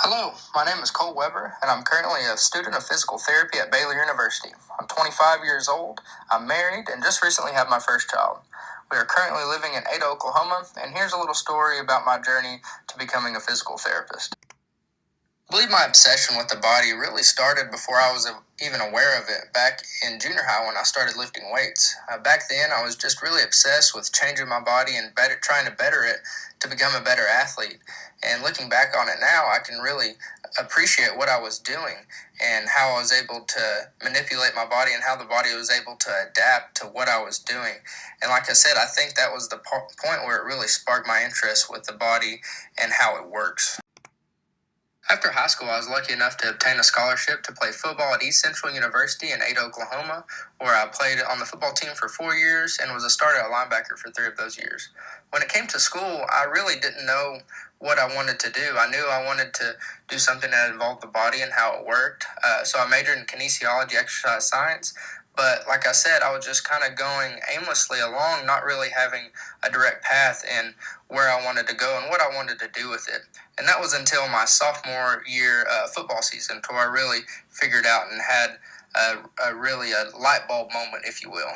Hello, my name is Cole Weber, and I'm currently a student of physical therapy at Baylor University. I'm 25 years old, I'm married, and just recently had my first child. We are currently living in Ada, Oklahoma, and here's a little story about my journey to becoming a physical therapist. I believe my obsession with the body really started before I was even aware of it, back in junior high when I started lifting weights. Back then, I was just really obsessed with changing my body and trying to better it to become a better athlete. And looking back on it now, I can really appreciate what I was doing and how I was able to manipulate my body and how the body was able to adapt to what I was doing. And like I said, I think that was the point where it really sparked my interest with the body and how it works. After high school, I was lucky enough to obtain a scholarship to play football at East Central University in Ada, Oklahoma, where I played on the football team for 4 years and was a starter at linebacker for 3 of those years. When it came to school, I really didn't know what I wanted to do. I knew I wanted to do something that involved the body and how it worked. So I majored in kinesiology, exercise science. But like I said, I was just kind of going aimlessly along, not really having a direct path in where I wanted to go and what I wanted to do with it. And that was until my sophomore year football season, where I really figured out and had a light bulb moment, if you will.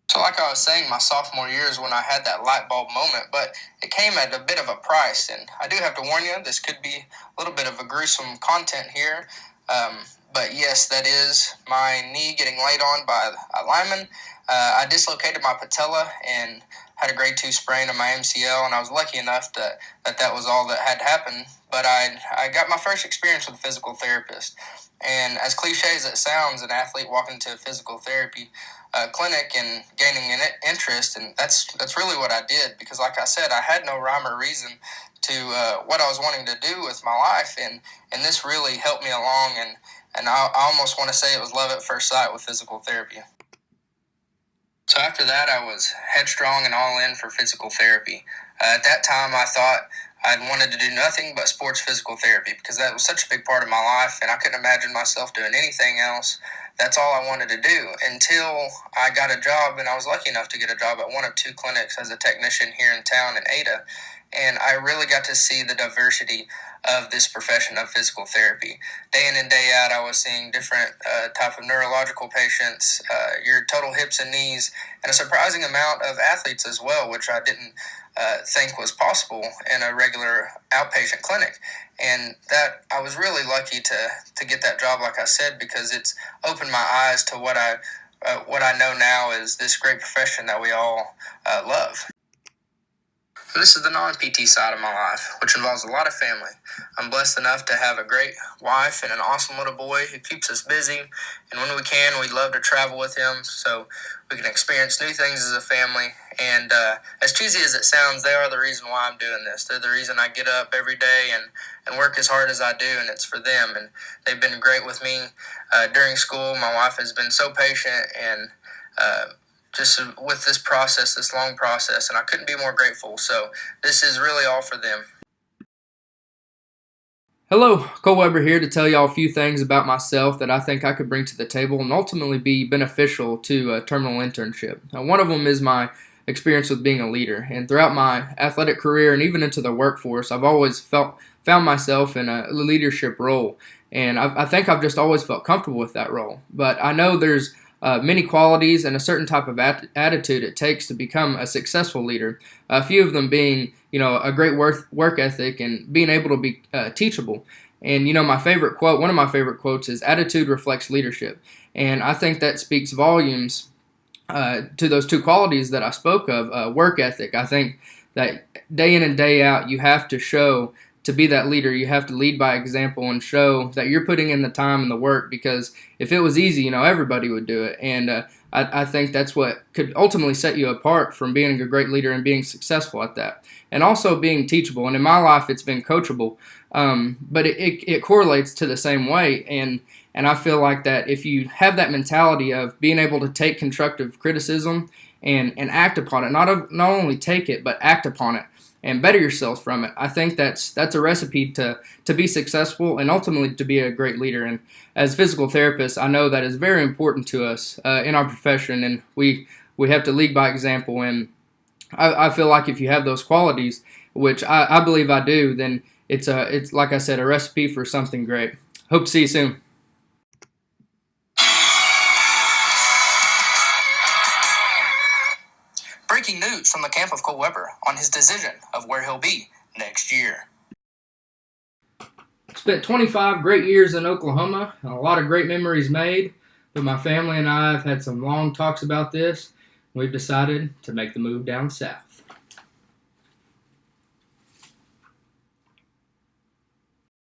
So like I was saying, my sophomore year is when I had that light bulb moment, but it came at a bit of a price. And I do have to warn you, this could be a little bit of a gruesome content here. But yes, that is my knee getting laid on by a lineman. I dislocated my patella and had a grade 2 sprain of my MCL, and I was lucky enough that was all that had happened. But I got my first experience with a physical therapist. And as cliche as it sounds, an athlete walking into a physical therapy clinic and gaining an interest, and that's really what I did, because like I said, I had no rhyme or reason to what I was wanting to do with my life, and this really helped me along, and I almost want to say it was love at first sight with physical therapy. So after that, I was headstrong and all in for physical therapy. At that time, I thought I'd wanted to do nothing but sports physical therapy, because that was such a big part of my life, and I couldn't imagine myself doing anything else. That's all I wanted to do until I got a job, and I was lucky enough to get a job at one of 2 clinics as a technician here in town in Ada. And I really got to see the diversity of this profession of physical therapy. Day in and day out, I was seeing different type of neurological patients, your total hips and knees, and a surprising amount of athletes as well, which I didn't think was possible in a regular outpatient clinic. And that I was really lucky to get that job, like I said, because it's opened my eyes to what I know now is this great profession that we all love. This is the non-PT side of my life, which involves a lot of family. I'm blessed enough to have a great wife and an awesome little boy who keeps us busy, and when we can, we'd love to travel with him so we can experience new things as a family. And as cheesy as it sounds, they are the reason why I'm doing this. They're the reason I get up every day and work as hard as I do, and it's for them. And they've been great with me during school. My wife has been so patient and just with this process, this long process, and I couldn't be more grateful. So this is really all for them. Hello, Cole Weber here to tell y'all a few things about myself that I think I could bring to the table and ultimately be beneficial to a terminal internship. Now, one of them is my experience with being a leader, and throughout my athletic career and even into the workforce, I've always found myself in a leadership role, and I think I've just always felt comfortable with that role. But I know there's many qualities and a certain type of attitude it takes to become a successful leader. A few of them being, a great work ethic and being able to be teachable. And, my favorite quote, one of my favorite quotes is, "Attitude reflects leadership." And I think that speaks volumes to those 2 qualities that I spoke of, work ethic. I think that day in and day out, you have to show, to be that leader, you have to lead by example and show that you're putting in the time and the work, because if it was easy, everybody would do it. And I think that's what could ultimately set you apart from being a great leader and being successful at that. And also being teachable. And in my life, it's been coachable, but it correlates to the same way. And I feel like that if you have that mentality of being able to take constructive criticism and act upon it, not only take it, but act upon it, and better yourself from it, I think that's a recipe to be successful and ultimately to be a great leader. And as physical therapists, I know that is very important to us in our profession, and we have to lead by example. And I feel like if you have those qualities, which I believe I do, then It's like I said, a recipe for something great. Hope to see you soon. Breaking news from the camp of Cole Weber on his decision of where he'll be next year. Spent 25 great years in Oklahoma, and a lot of great memories made, but my family and I have had some long talks about this. We've decided to make the move down south.